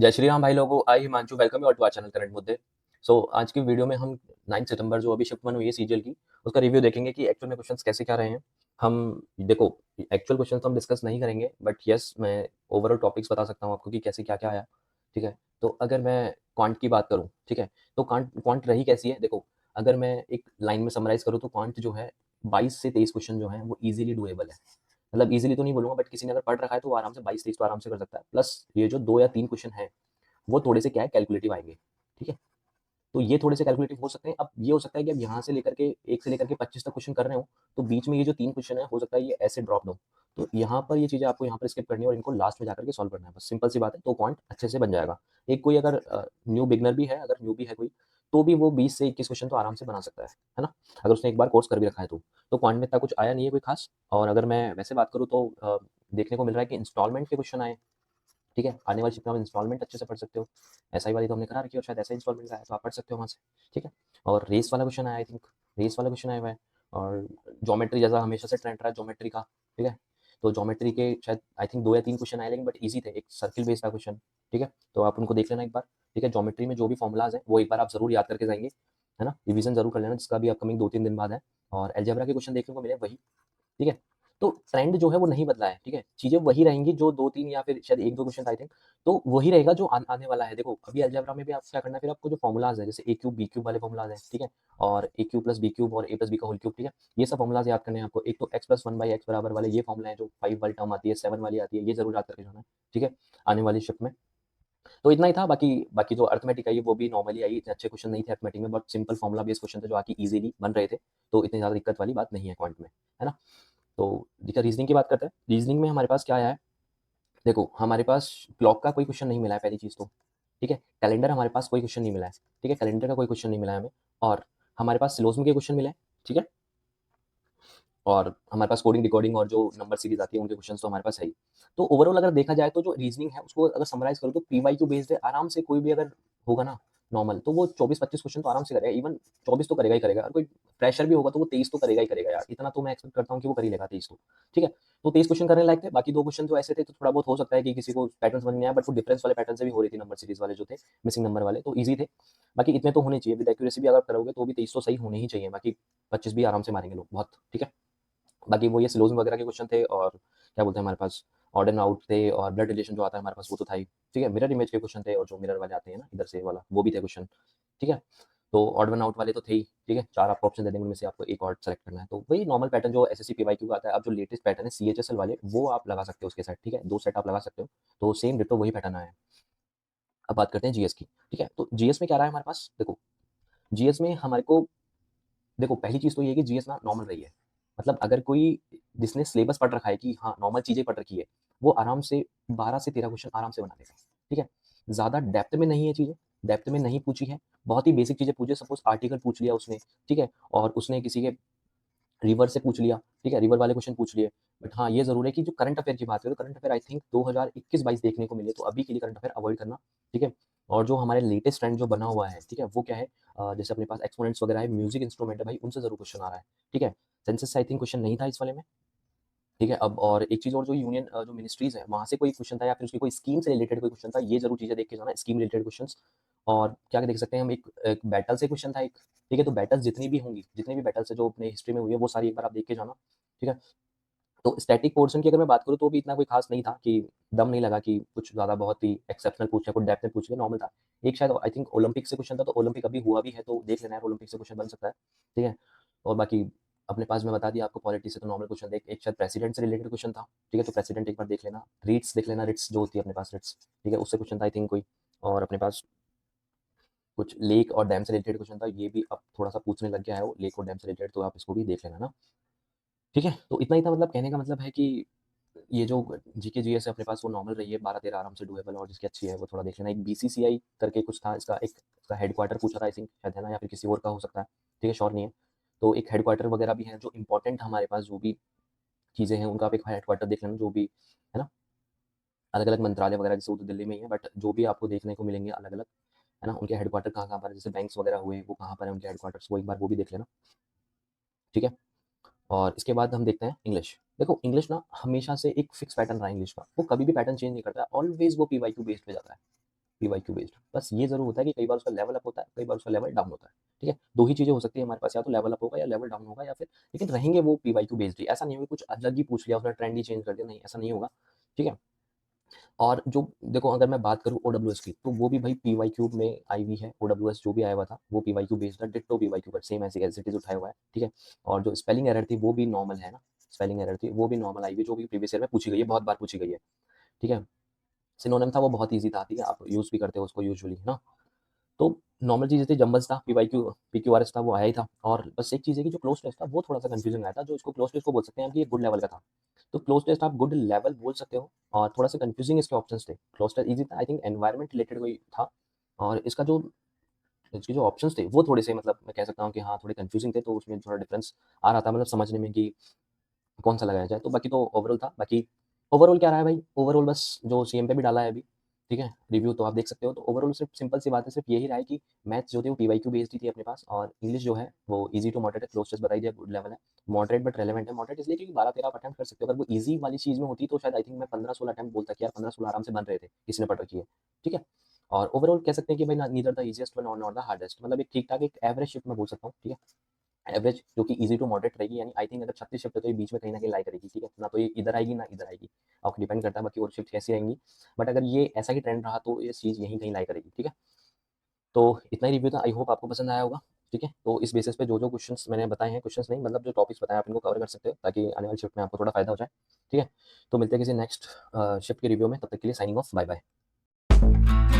जय श्री राम भाई लोगों, I Himanshu, welcome you to our channel current मुद्दे। आज की वीडियो में हम 9 सितंबर जो अभी शिफ्ट 1 हुई है सीजीएल की, उसका रिव्यू देखेंगे कि एक्चुअल में क्वेश्चंस कैसे क्या रहे हैं। हम देखो, एक्चुअल क्वेश्चंस तो हम डिस्कस नहीं करेंगे, बट यस मैं ओवरऑल टॉपिक्स बता सकता हूँ आपको कि कैसे क्या-क्या आया, ठीक है? तो अगर मैं क्वांट की बात करूँ, ठीक है? तो क्वांट क्वांट रही कैसी है? देखो, अगर मैं एक लाइन में समराइज़ करूँ तो क्वांट जो है 22 से 23 क्वेश्चन जो हैं वो ईज़िली डूएबल है। मतलब ईज़िली तो नहीं बोलूँगा, बट किसी ने अगर पढ़ रखा है तो वो आराम से 22-23 तो आराम से कर सकता है। प्लस ये जो 2 या 3 क्वेश्चन हैं वो थोड़े से क्या है, कैलकुलेटिव आएँगे, ठीक है? तो ये थोड़े से कैलकुलेटिव हो सकते हैं। अब ये हो सकता है कि अब यहाँ से लेकर के 1 से लेकर के 25 तक क्वेश्चन कर रहे हो, तो बीच में ये जो 3 क्वेश्चन है, हो सकता है ये ऐसे ड्रॉप ना हो। तो यहाँ पर ये चीज़ें आपको यहाँ पर स्किप करनी है और इनको लास्ट में जाकर के सॉल्व करना है, बस सिंपल सी बात है, तो क्वांट अच्छे से बन जाएगा। एक कोई अगर न्यू बिगिनर भी है, अगर न्यूबी है कोई, तो भी वो 20 से 21 क्वेश्चन तो आराम से बना सकता है ना? अगर उसने एक बार कोर्स कर भी रखा है तो। तो क्वांट में इतना कुछ आया नहीं है कोई खास। और अगर मैं वैसे बात करूँ तो देखने को मिल रहा है कि इंस्टॉलमेंट के क्वेश्चन आए, ठीक है? आने वाली शिफ्ट में आप इंस्टॉलमेंट अच्छे से पढ़ सकते हो। एसआई वाली तो हमने करा रखी है और शायद ऐसा इंस्टॉलमेंट का है, तो आप पढ़ सकते हो वहाँ से, ठीक है? और रेस वाला क्वेश्चन आया, आई थिंक रेस वाला क्वेश्चन आया हुआ है। और ज्योमेट्री जैसा हमेशा से ट्रेंड रहा है ज्योमेट्री का, ठीक है? तो ज्योमेट्री के शायद आई थिंक 2 या 3 क्वेश्चन आए, लेकिन बट ईज़ी थे। एक सर्किल बेस्ड था क्वेश्चन, ठीक है? तो आप उनको देख लेना एक बार, ठीक है? ज्योमेट्री में जो भी फ़ॉर्मूलाज़ हैं, वो एक बार आप ज़रूर याद करके जाएँगे, है ना? रिवीज़न ज़रूर कर लेना, जिसका भी अपकमिंग 2-3 दिन बाद है। और अलजेब्रा के क्वेश्चन देखने को मिले वही, ठीक है? तो ट्रेंड जो है वो नहीं बदला है, ठीक है? चीज़ें वही रहेंगी जो 2-3 या फिर शायद 1-2 क्वेश्चन आई थिंक, तो वही रहेगा जो आने वाला है। देखो, अभी अलजेब्रा में भी आपको क्या करना है, फिर आपको जो फ़ॉर्मूलाज़ हैं, जैसे ए क्यूब, बी क्यूब वाले फ़ॉर्मूलाज़ हैं, ठीक है? और ए क्यूब प्लस बी क्यूब और ए प्लस बी का होल क्यूब, ठीक है? ये सब फ़ॉर्मूलाज़ याद करने हैं आपको। एक तो एक्स प्लस 1 बाई एक्स बराबर वाले ये फ़ॉर्मूला है, जो 5 वाली टर्म आती है, 7 वाली आती है, ये ज़रूर याद करके जाना है, ठीक है? आने वाली शिफ्ट में। तो इतना ही था। बाकी बाकी जो अरिथमेटिक आई है वो भी नॉर्मली आई, इतने अच्छे क्वेश्चन नहीं थे अरिथमेटिक में, but simple formula based question थे जो आके ईज़िली बन रहे थे। तो इतनी ज़्यादा दिक्कत वाली बात नहीं है क्वांट में, है ना? तो देखिए, रीजनिंग की बात करते हैं। रीजनिंग में हमारे पास क्या आया है? देखो, हमारे पास क्लॉक का कोई क्वेश्चन नहीं मिला है पहली चीज़ तो, ठीक है? कैलेंडर हमारे पास कोई क्वेश्चन नहीं मिला है, ठीक है? कैलेंडर का कोई क्वेश्चन नहीं मिला है हमें। और हमारे पास सिलोज़ियम के क्वेश्चन मिले हैं, ठीक है? और हमारे पास कोडिंग, डिकोडिंग और जो नंबर सीरीज़ आती है उनके क्वेश्चन्स तो हमारे पास है ही। तो ओवरऑल अगर देखा जाए तो जो रीजनिंग है उसको अगर समराइज़ करूँ तो पीवाईक्यू बेस्ड है, आराम से कोई भी अगर होगा ना नॉर्मल, तो वो 24-25 क्वेश्चन तो आराम से करेगा, इवन 24 तो करेगा ही करेगा। और कोई प्रेशर भी होगा तो वो 23 तो करेगा ही करेगा यार, इतना तो मैं एक्सपेक्ट करता हूँ कि वो कर ही लेगा 23 तो, ठीक है? तो 23 क्वेश्चन करने लायक थे, बाकी 2 क्वेश्चन तो ऐसे थे तो थोड़ा बहुत हो सकता है कि किसी को पैटर्न समझ नहीं आया, बट वो डिफरेंस वाले पैटर्न से भी हो रही थी, नंबर सीरीज़ वाले जो थे, मिसिंग नंबर वाले, तो ईज़ी थे। बाकी इतने तो होने चाहिए, विद एक्यूरेसी भी अगर करोगे तो भी 23 तो सही होने ही चाहिए, बाकी 25 भी आराम से मारेंगे लोग बहुत, ठीक है? बाकी वो ये सिलोज़ियम वगैरह के क्वेश्चन थे। और क्या बोलते हैं, हमारे पास ऑड एंड आउट थे और ब्लड रिलेशन जो आता है हमारे पास वो तो था ही, ठीक है? मिरर इमेज के क्वेश्चन थे और जो मिरर वाले आते हैं ना इधर से वाला, वो भी थे क्वेश्चन, ठीक है? तो ऑड वन आउट वाले तो थे ही, ठीक है? 4 आपको ऑप्शन दे देंगे, उनमें से आपको एक और सेलेक्ट करना है। तो वही नॉर्मल पैटर्न जो एसएससी पीवाईक्यू का आता है। अब जो लेटेस्ट पैटर्न है सीएचएसएल वाले, वो आप लगा सकते हो उसके सेट, ठीक है? 2 सेट आप लगा सकते हो। तो सेम डिट्टो वही पैटर्न आया है। अब बात करते हैं जीएस की, ठीक है? तो जीएस में क्या रहा है हमारे पास? देखो, जीएस में हमारे को, देखो पहली चीज़ तो ये है कि जीएस ना नॉर्मल रही है। मतलब अगर कोई जिसने सिलेबस पढ़ रखा है कि हाँ, नॉर्मल चीज़ें पढ़ रखी है, वो आराम से 12 से 13 क्वेश्चन आराम से बना लेगा, ठीक है? ज़्यादा डेप्थ में नहीं है चीज़ें, डेप्थ में नहीं पूछी है, बहुत ही बेसिक चीज़ें पूछी है, सपोज़ आर्टिकल पूछ लिया उसने, ठीक है? और उसने किसी के रिवर से पूछ लिया, ठीक है? रिवर वाले क्वेश्चन पूछ लिए। बट हाँ, ये ज़रूर है कि जो करंट अफेयर की बात करें, तो करंट अफेयर आई थिंक 2021-22 देखने को मिले, तो अभी के लिए करंट अफेयर अवॉइड करना, ठीक है? और जो हमारे लेटेस्ट ट्रेंड जो बना हुआ है, ठीक है? वो क्या है, जैसे अपने पास एक्सपोनेंट्स वगैरह है, म्यूज़िक इंस्ट्रूमेंट है भाई, उनसे ज़रूर क्वेश्चन आ रहा है, ठीक है? सेंसस से आई थिंक क्वेश्चन नहीं था इस वाले में, ठीक है? अब और एक चीज़ और, जो यूनियन जो मिनिस्ट्रीज़ हैं, वहाँ से कोई क्वेश्चन था या फिर उसकी कोई स्कीम से रिलेटेड कोई क्वेश्चन था, ये ज़रूर चीज़ें देख के जाना, स्कीम रिलेटेड क्वेश्चन्स। और क्या देख सकते हैं हम, एक एक बैटल से क्वेश्चन था एक, ठीक है? तो बैटल्स जितनी भी होंगी, जितनी भी बैटल्स है जो अपने हिस्ट्री में हुई है, वो सारी एक बार आप देख के जाना, ठीक है? तो स्टैटिक पोर्शन की अगर मैं बात करूँ तो भी इतना कोई खास नहीं था कि दम नहीं लगा कि कुछ ज़्यादा बहुत ही एक्सेप्शनल पूछ लिया, कुछ डेप्थ में पूछ लिया, नॉर्मल था। एक शायद आई थिंक ओलंपिक से क्वेश्चन था, तो ओलंपिक अभी हुआ भी है तो देख लेना यार, ओलंपिक से क्वेश्चन बन सकता है, ठीक है? और बाकी अपने पास मैं बता दिया आपको, पॉलिटी से तो नॉर्मल क्वेश्चन थे। एक शायद प्रेसिडेंट से रिलेटेड क्वेश्चन था, ठीक है? तो प्रेसिडेंट एक बार देख लेना। रीट्स देख लेना, रिट्स जो होती है अपने पास, रिट्स, ठीक है? उससे क्वेश्चन था आई थिंक कोई। और अपने पास कुछ लेक और डैम से रिलेटेड क्वेश्चन था, ये भी अब थोड़ा-सा पूछने लग गया है वो, लेक और डैम से रिलेटेड, तो आप इसको भी देख लेना ना, ठीक है? तो इतना ही था, मतलब कहने का मतलब है कि ये जो जीके जीएस है अपने पास, वो नॉर्मल रही है, 12-13 आराम से डुएबल, और जिसकी अच्छी है वो थोड़ा देख लेना। एक बीसीसीआई करके कुछ था, इसका एक इसका हेडक्वार्टर पूछा था आई थिंक, शायद, है ना? या फिर किसी और का हो सकता है, ठीक है? श्योर नहीं है। तो एक हेडक्वार्टर वगैरह भी है जो इम्पोर्टेंट हमारे पास, जो भी चीज़ें हैं उनका आप एक हेडक्वार्टर देख लेना, जो भी, है ना? अलग-अलग मंत्रालय वगैरह, जैसे वो तो दिल्ली में ही है, बट जो भी आपको देखने को मिलेंगे अलग-अलग, है ना? उनके हेडक्वार्टर कहाँ-कहाँ पर है, जैसे बैंक्स वगैरह हुए, वो कहाँ पर है उनके हेडक्वार्टर्स, वो एक बार वो भी देख लेना, ठीक है? और इसके बाद हम देखते हैं इंग्लिश। देखो, इंग्लिश ना हमेशा से एक फिक्स पैटर्न रहा है इंग्लिश का, वो कभी भी पैटर्न चेंज नहीं करता है, ऑलवेज़ वो पीवाईक्यू बेस्ड पे जाता है। PYQ based. बस ये ज़रूर होता है कि कई बार उसका लेवल अप होता है, कई बार उसका लेवल डाउन होता है, ठीक है? 2 ही चीज़ें हो सकती है हमारे पास, या तो लेवल अप होगा या लेवल डाउन होगा, या फिर लेकिन रहेंगे वो पीवाईक्यू बेस्ड ही। ऐसा नहीं होगा कुछ अलग ही पूछ लिया उसने, ट्रेंड ही चेंज कर दिया, नहीं ऐसा नहीं होगा, ठीक है? और जो देखो, अगर मैं बात करूँ ओडब्ल्यूएस की, तो वो भी भाई पीवाईक्यू में आई हुई है। ओडब्ल्यूएस जो भी आया हुआ था वो पीवाईक्यू बेस्ड था, डिट्टो पीवाईक्यू पर सेम ऐसे एज़ इट इज़ उठाया हुआ है, ठीक है? और जो स्पेलिंग एरर थी वो भी नॉर्मल है ना, स्पेलिंग एरर थी वो भी नॉर्मल आई हुई है, जो भी प्रीवियस ईयर में पूछी गई है, बहुत बार पूछी गई है, ठीक है? सिनोनिम था वो बहुत ईज़ी था, ठीक है? आप यूज़ भी करते हो उसको यूजुअली, है ना? तो नॉर्मल चीज़ें थी, जंबल्स था, पीवाईक्यू पीक्यूआरएस था, वो आया ही था। और बस एक चीज़ है कि जो क्लोज़ टेस्ट था वो थोड़ा-सा कन्फ्यूज़िंग आया था, जो इसको क्लोज़ टेस्ट को बोल सकते हैं हम कि ये गुड लेवल का था। तो क्लोज़ टेस्ट आप गुड लेवल बोल सकते हो, और थोड़ा-सा कन्फ्यूज़िंग इसके ऑप्शंस थे। क्लोज़ टेस्ट ईज़ी था, आई थिंक एनवायरनमेंट रिलेटेड कोई था, और इसके जो ऑप्शंस थे वो थोड़े-से, मतलब मैं कह सकता हूँ कि हाँ, थोड़े कन्फ्यूज़िंग थे, तो उसमें थोड़ा डिफरेंस आ रहा था, मतलब समझने में कि कौन-सा लगाया जाए। तो बाकी तो ओवरऑल था। बाकी ओवरऑल क्या रहा है भाई, ओवरऑल बस जो सीएम पे भी डाला है अभी, ठीक है? रिव्यू तो आप देख सकते हो। तो ओवरऑल सिर्फ़ सिंपल सी बात है, सिर्फ़ यही रहा है कि मैथ्स जो थे वो पीवाईक्यू बेस्ड ही थी अपने पास, और इंग्लिश जो है वो ईज़ी टू मॉडरेट है, क्लोज़ टेस्ट बता ही दिया, गुड लेवल है। मॉडरेट बट रेलेवेंट है। मॉडरेट इसलिए क्योंकि 12-13 आप अटेम्प्ट कर सकते हो। अगर वो ईज़ी वाली चीज़ में होती तो शायद आई थिंक मैं 15-16 अटेम्प्ट बोलता कि यार 15-16 आराम से बन रहे थे, किसी ने पढ़ रखी है, ठीक है? और ओवरऑल कह सकते हैं कि भाई नीदर द ईज़ीएस्ट वन और नॉट द हार्डेस्ट, मतलब एक ठीक-ठाक एक एवरेज शिफ्ट मैं बोल सकता हूँ, ठीक है? एवरेज जो कि ईज़ी टू मॉडरेट रहेगी, यानी आई थिंक अगर 36 शिफ्ट है तो ये बीच में कहीं न कहीं लाई करेगी, ठीक है? ना तो ये इधर आएगी ना इधर आएगी, आपको डिपेंड करता है बाकी और शिफ्ट कैसी रहेंगी। बट अगर ये ऐसा ही ट्रेंड रहा तो ये चीज़ यहीं कहीं लाई करेगी, ठीक है? तो इतना ही रिव्यू था, आई होप आपको पसंद आया होगा, ठीक है? तो इस बेसिस पे जो-जो क्वेश्चन्स मैंने बताए हैं, क्वेश्चन्स नहीं मतलब जो टॉपिक्स बताए आप इनको कवर कर सकते हो, ताकि आने वाली शिफ्ट में आपको थोड़ा फ़ायदा हो जाए, ठीक है? तो मिलते हैं किसी नेक्स्ट शिफ्ट के रिव्यू में, तब तक के लिए साइनिंग ऑफ, बाय बाय।